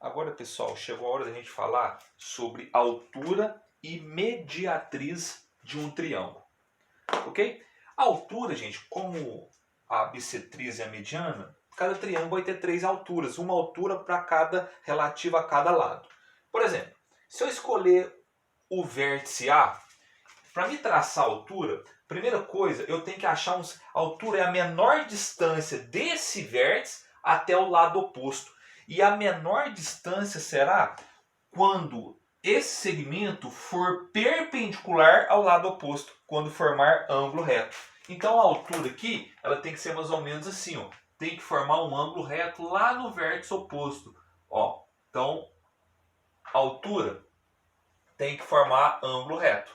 Agora, pessoal, chegou a hora da gente falar sobre altura e mediatriz de um triângulo, ok? A altura, gente, como a bissetriz e a mediana, cada triângulo vai ter três alturas, uma altura para cada relativa a cada lado. Por exemplo, se eu escolher o vértice A, para me traçar a altura, primeira coisa, eu tenho que achar a altura é a menor distância desse vértice até o lado oposto. E a menor distância será quando esse segmento for perpendicular ao lado oposto, quando formar ângulo reto. Então a altura aqui, ela tem que ser mais ou menos assim, ó. Tem que formar um ângulo reto lá no vértice oposto, ó. Então a altura tem que formar ângulo reto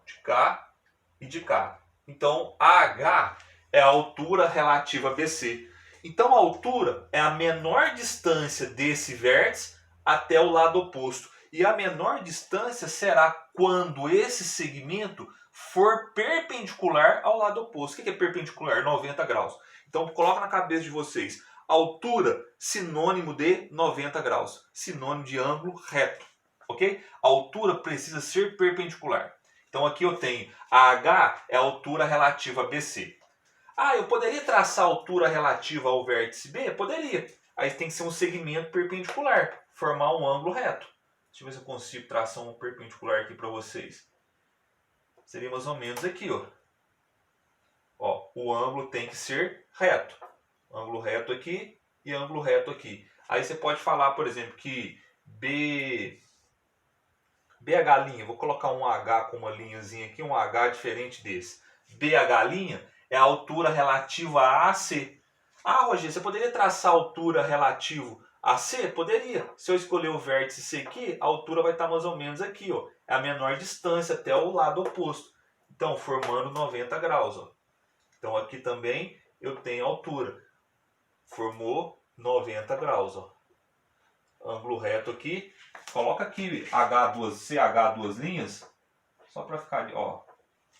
de cá e de cá. Então AH é a altura relativa a BC. Então a altura é a menor distância desse vértice até o lado oposto. E a menor distância será quando esse segmento for perpendicular ao lado oposto. O que é perpendicular? 90 graus. Então coloca na cabeça de vocês. Altura, sinônimo de 90 graus. Sinônimo de ângulo reto. Ok? A altura precisa ser perpendicular. Então aqui eu tenho AH é a altura relativa a BC. Ah, eu poderia traçar a altura relativa ao vértice B? Poderia. Aí tem que ser um segmento perpendicular, formar um ângulo reto. Deixa eu ver se eu consigo traçar um perpendicular aqui para vocês. Seria mais ou menos aqui, ó. Ó, o ângulo tem que ser reto. Ângulo reto aqui e ângulo reto aqui. Aí você pode falar, por exemplo, que BH', vou colocar um H com uma linhazinha aqui, um H diferente desse. BH' é a altura relativa a AC. Ah, Rogério, você poderia traçar a altura relativa a C? Poderia. Se eu escolher o vértice C aqui, a altura vai estar mais ou menos aqui, ó. É a menor distância até o lado oposto. Então, formando 90 graus, ó. Então, aqui também eu tenho altura. Formou 90 graus, ó. Ângulo reto aqui. Coloca aqui CH duas linhas, só para ficar ali, ó,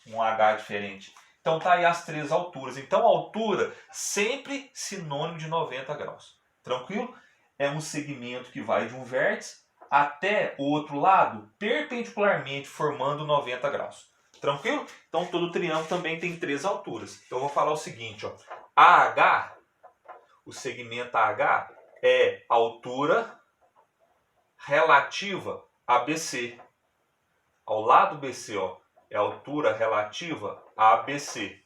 um H diferente. Então tá aí as três alturas. Então a altura sempre sinônimo de 90 graus. Tranquilo? É um segmento que vai de um vértice até o outro lado perpendicularmente, formando 90 graus. Tranquilo? Então todo triângulo também tem três alturas. Então eu vou falar o seguinte, ó. AH, o segmento AH é a altura relativa a BC. Ao lado BC, ó, é a altura relativa a ABC.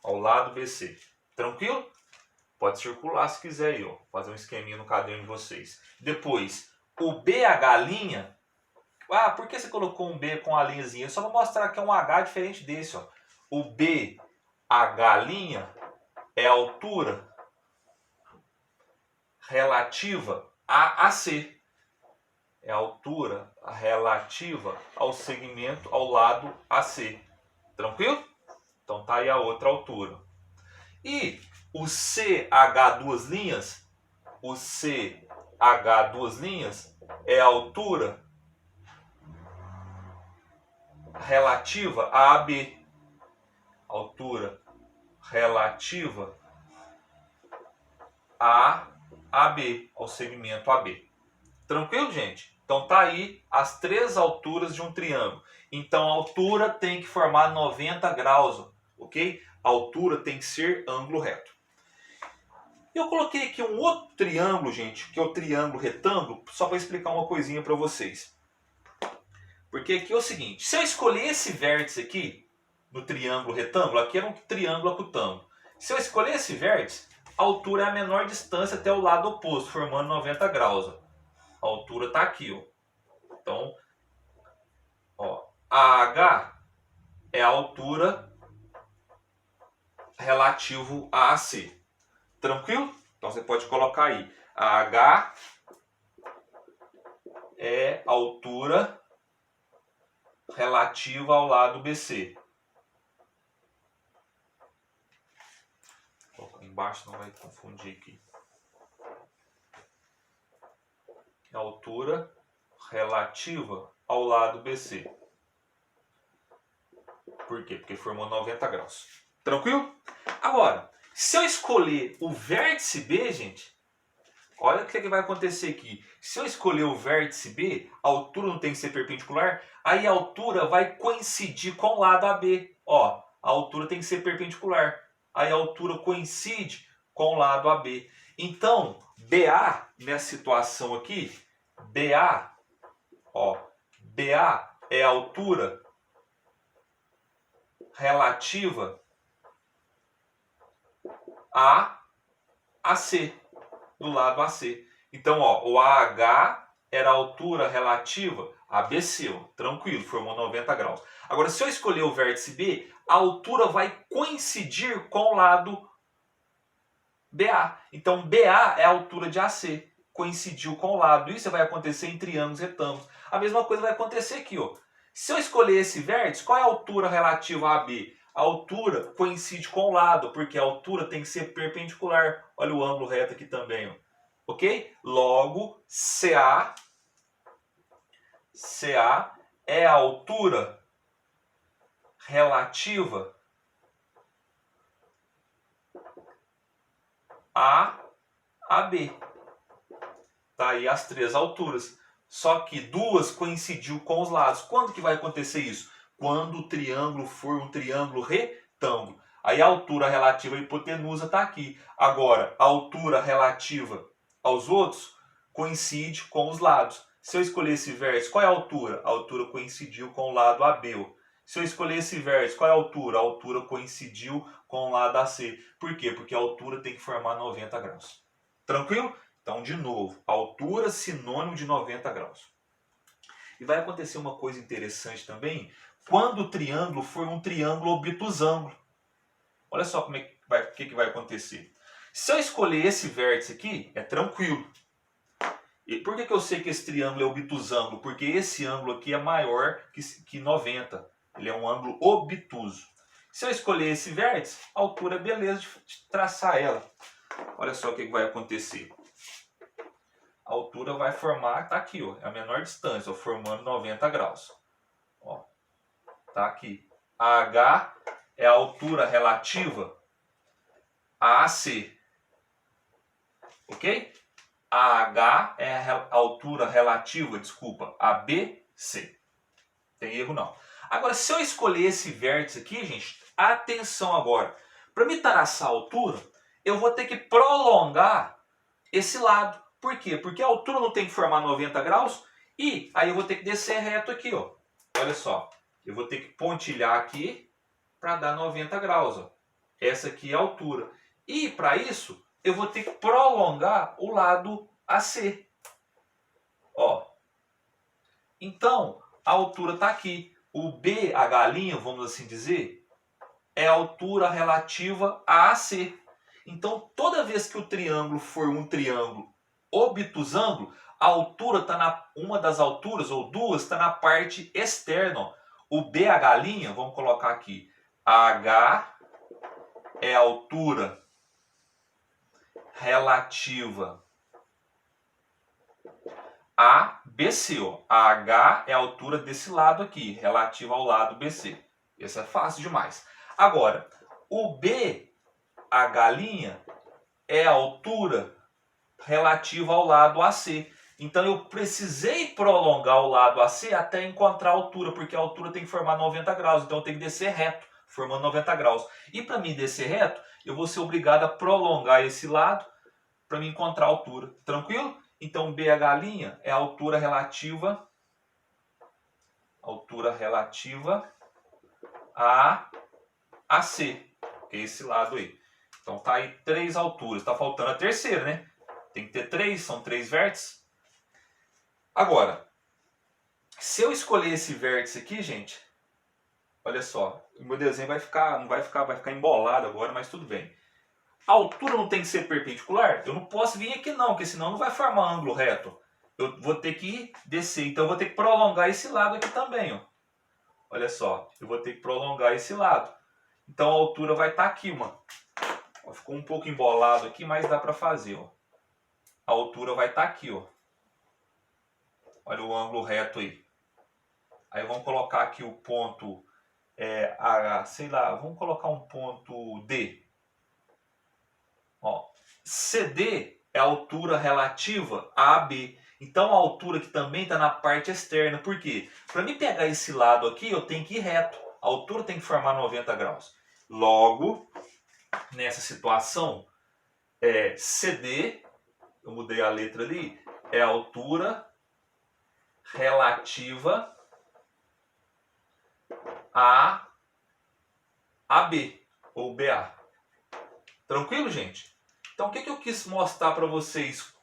Ao lado BC. Tranquilo? Pode circular se quiser aí, ó. Fazer um esqueminha no caderno de vocês. Depois, o BH'. Ah, por que você colocou um B com a linhazinha? Eu só vou mostrar que é um H diferente desse, ó. O BH' é a altura relativa a AC. É a altura relativa ao segmento ao lado AC. Tranquilo? Então tá aí a outra altura. E o CH', é a altura relativa a AB. Altura relativa a AB, ao segmento AB. Tranquilo, gente? Então tá aí as três alturas de um triângulo. Então a altura tem que formar 90 graus, ok? A altura tem que ser ângulo reto. Eu coloquei aqui um outro triângulo, gente, que é o triângulo retângulo, só para explicar uma coisinha para vocês. Porque aqui é o seguinte, se eu escolher esse vértice aqui, no triângulo retângulo, aqui era um triângulo acutângulo. Se eu escolher esse vértice, a altura é a menor distância até o lado oposto, formando 90 graus, ó. A altura está aqui, ó. Então, ó, AH é a altura relativo a AC. Tranquilo? Então você pode colocar aí. AH é a altura relativa ao lado BC. Vou colocar embaixo, não vai confundir aqui. A altura relativa ao lado BC. Por quê? Porque formou 90 graus. Tranquilo? Agora, se eu escolher o vértice B, gente, Olha o que vai acontecer aqui. Se eu escolher o vértice B, a altura não tem que ser perpendicular, aí a altura vai coincidir com o lado AB. Ó, a altura tem que ser perpendicular. Aí a altura coincide com o lado AB. Então, BA, nessa situação aqui, BA, ó, BA é a altura relativa a AC, do lado AC. Então, ó, o AH era a altura relativa a BC, ó, tranquilo, formou 90 graus. Agora, se eu escolher o vértice B, a altura vai coincidir com o lado BA. Então, BA é a altura de AC, coincidiu com o lado. Isso vai acontecer em triângulos retângulos. A mesma coisa vai acontecer aqui, ó. Se eu escolher esse vértice, qual é a altura relativa a AB? A altura coincide com o lado, porque a altura tem que ser perpendicular. Olha o ângulo reto aqui também, ó. Ok? Logo, CA é a altura relativa a AB. Tá aí as três alturas. Só que duas coincidiu com os lados. Quando que vai acontecer isso? Quando o triângulo for um triângulo retângulo. Aí a altura relativa à hipotenusa está aqui. Agora, a altura relativa aos outros coincide com os lados. Se eu escolher esse vértice, qual é a altura? A altura coincidiu com o lado AB. Se eu escolher esse vértice, qual é a altura? A altura coincidiu com o lado AC. Por quê? Porque a altura tem que formar 90 graus. Tranquilo? Então, de novo, altura sinônimo de 90 graus. E vai acontecer uma coisa interessante também, quando o triângulo for um triângulo obtusângulo. Olha só como é que vai acontecer. Se eu escolher esse vértice aqui, é tranquilo. E por que eu sei que esse triângulo é obtusângulo? Porque esse ângulo aqui é maior que 90. Ele é um ângulo obtuso. Se eu escolher esse vértice, a altura é beleza de traçar ela. Olha só o que vai acontecer. A altura vai formar, tá aqui, ó, é a menor distância, ó, formando 90 graus. Ó, tá aqui. AH é a altura relativa a AC. Ok? AH é a altura relativa, desculpa, a BC. Tem erro não. Agora, se eu escolher esse vértice aqui, gente, atenção agora. Para me traçar a altura, eu vou ter que prolongar esse lado. Por quê? Porque a altura não tem que formar 90 graus e aí eu vou ter que descer reto aqui, ó. Olha só, eu vou ter que pontilhar aqui para dar 90 graus, ó. Essa aqui é a altura. E para isso, eu vou ter que prolongar o lado AC. Ó. Então, a altura está aqui. O BH', vamos assim dizer, é a altura relativa a AC. Então, toda vez que o triângulo for um triângulo obtusângulo, a altura está uma das alturas, ou duas, está na parte externa. O BH', vamos colocar aqui, H é a altura relativa a BC. Ó. A H é a altura desse lado aqui, relativa ao lado BC. Isso é fácil demais. Agora, o BH' é a altura relativa ao lado AC. Então eu precisei prolongar o lado AC até encontrar a altura, porque a altura tem que formar 90 graus, então eu tenho que descer reto, formando 90 graus. E para mim descer reto, eu vou ser obrigado a prolongar esse lado para me encontrar a altura. Tranquilo? Então BH' é a altura relativa a AC, que é esse lado aí. Então tá aí três alturas, tá faltando a terceira, né? Tem que ter três, são três vértices. Agora, se eu escolher esse vértice aqui, gente, olha só, o meu desenho vai ficar embolado agora, mas tudo bem. A altura não tem que ser perpendicular? Eu não posso vir aqui não, porque senão não vai formar ângulo reto. Eu vou ter que descer, então eu vou ter que prolongar esse lado aqui também, ó. Olha só, eu vou ter que prolongar esse lado. Então a altura vai estar aqui, mano. Ó, ficou um pouco embolado aqui, mas dá para fazer, ó. A altura vai estar aqui, ó. Olha o ângulo reto aí. Aí vamos colocar aqui o ponto, sei lá, vamos colocar um ponto D. Ó, CD é a altura relativa a AB. Então a altura que também está na parte externa. Por quê? Para mim pegar esse lado aqui, eu tenho que ir reto. A altura tem que formar 90 graus. Logo, nessa situação, CD, eu mudei a letra ali, é a altura relativa a AB, ou BA. Tranquilo, gente? Então, o que eu quis mostrar para vocês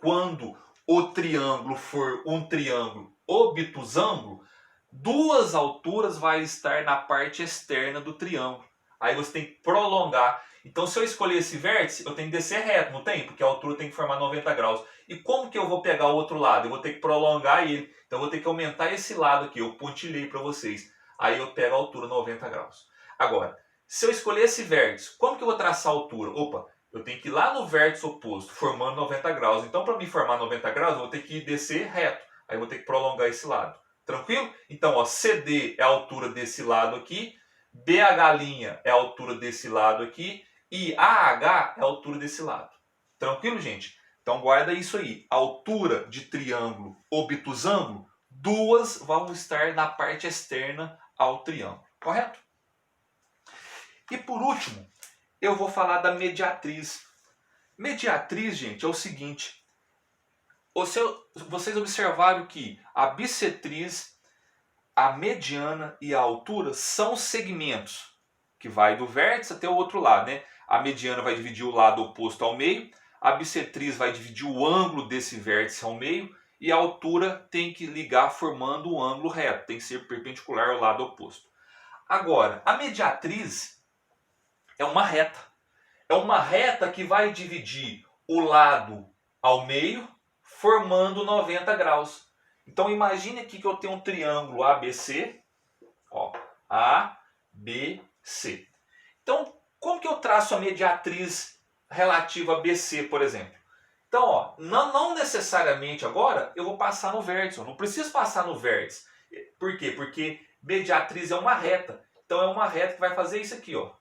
quando o triângulo for um triângulo obtusângulo? Duas alturas vai estar na parte externa do triângulo. Aí você tem que prolongar. Então, se eu escolher esse vértice, eu tenho que descer reto, não tem? Porque a altura tem que formar 90 graus. E como que eu vou pegar o outro lado? Eu vou ter que prolongar ele. Então, eu vou ter que aumentar esse lado aqui. Eu pontilhei para vocês. Aí eu pego a altura 90 graus. Agora, se eu escolher esse vértice, como que eu vou traçar a altura? Opa, eu tenho que ir lá no vértice oposto, formando 90 graus. Então, para me formar 90 graus, eu vou ter que descer reto. Aí eu vou ter que prolongar esse lado. Tranquilo? Então, ó, CD é a altura desse lado aqui, BH' é a altura desse lado aqui e AH é a altura desse lado. Tranquilo, gente? Então, guarda isso aí. A altura de triângulo obtusângulo, duas vão estar na parte externa ao triângulo. Correto? E por último, eu vou falar da mediatriz. Mediatriz, gente, é o seguinte. Vocês observaram que a bissetriz, a mediana e a altura são segmentos que vai do vértice até o outro lado, né? A mediana vai dividir o lado oposto ao meio, a bissetriz vai dividir o ângulo desse vértice ao meio e a altura tem que ligar formando o ângulo reto, tem que ser perpendicular ao lado oposto. Agora, a mediatriz é uma reta. É uma reta que vai dividir o lado ao meio formando 90 graus. Então imagine aqui que eu tenho um triângulo ABC, ó, ABC. Então, como que eu traço a mediatriz relativa a BC, por exemplo? Então, ó, não necessariamente agora eu vou passar no vértice, eu não preciso passar no vértice. Por quê? Porque mediatriz é uma reta. Então é uma reta que vai fazer isso aqui, ó.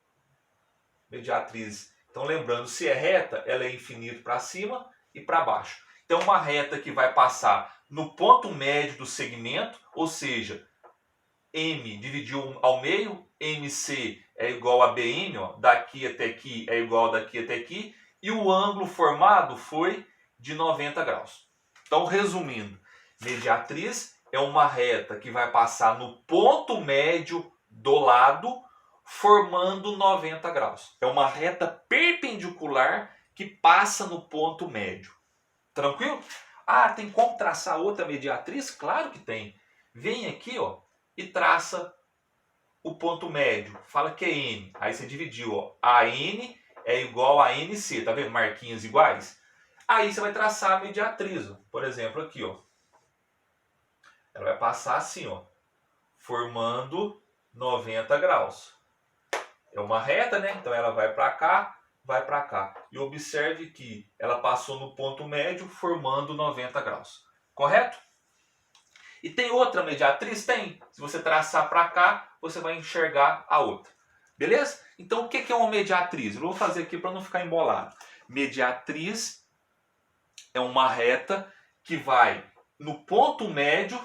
Mediatriz. Então lembrando, se é reta, ela é infinito para cima e para baixo. Então uma reta que vai passar no ponto médio do segmento, ou seja, M dividiu ao meio, MC é igual a BM, ó, daqui até aqui é igual daqui até aqui, e o ângulo formado foi de 90 graus. Então resumindo, mediatriz é uma reta que vai passar no ponto médio do lado, formando 90 graus. É uma reta perpendicular que passa no ponto médio. Tranquilo? Ah, tem como traçar outra mediatriz? Claro que tem. Vem aqui, ó, e traça o ponto médio. Fala que é N. Aí você dividiu, ó. AN é igual a NC. Tá vendo? Marquinhas iguais. Aí você vai traçar a mediatriz. Ó. Por exemplo, aqui, ó. Ela vai passar assim, ó. Formando 90 graus. É uma reta, né? Então ela vai para cá, vai para cá. E observe que ela passou no ponto médio, formando 90 graus. Correto? E tem outra mediatriz? Tem. Se você traçar para cá, você vai enxergar a outra. Beleza? Então o que é uma mediatriz? Eu vou fazer aqui para não ficar embolado. Mediatriz é uma reta que vai no ponto médio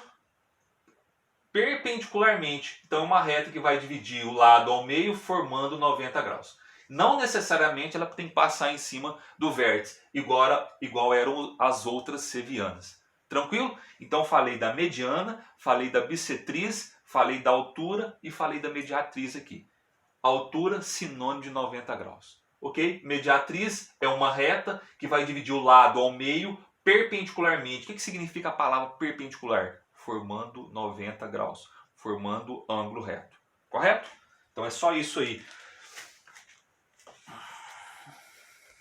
perpendicularmente. Então é uma reta que vai dividir o lado ao meio formando 90 graus. Não necessariamente ela tem que passar em cima do vértice, igual eram as outras sevianas. Tranquilo? Então falei da mediana, falei da bissetriz, falei da altura e falei da mediatriz aqui. Altura sinônimo de 90 graus. Ok? Mediatriz é uma reta que vai dividir o lado ao meio perpendicularmente. O que significa a palavra perpendicular? Formando 90 graus, formando ângulo reto. Correto? Então é só isso aí.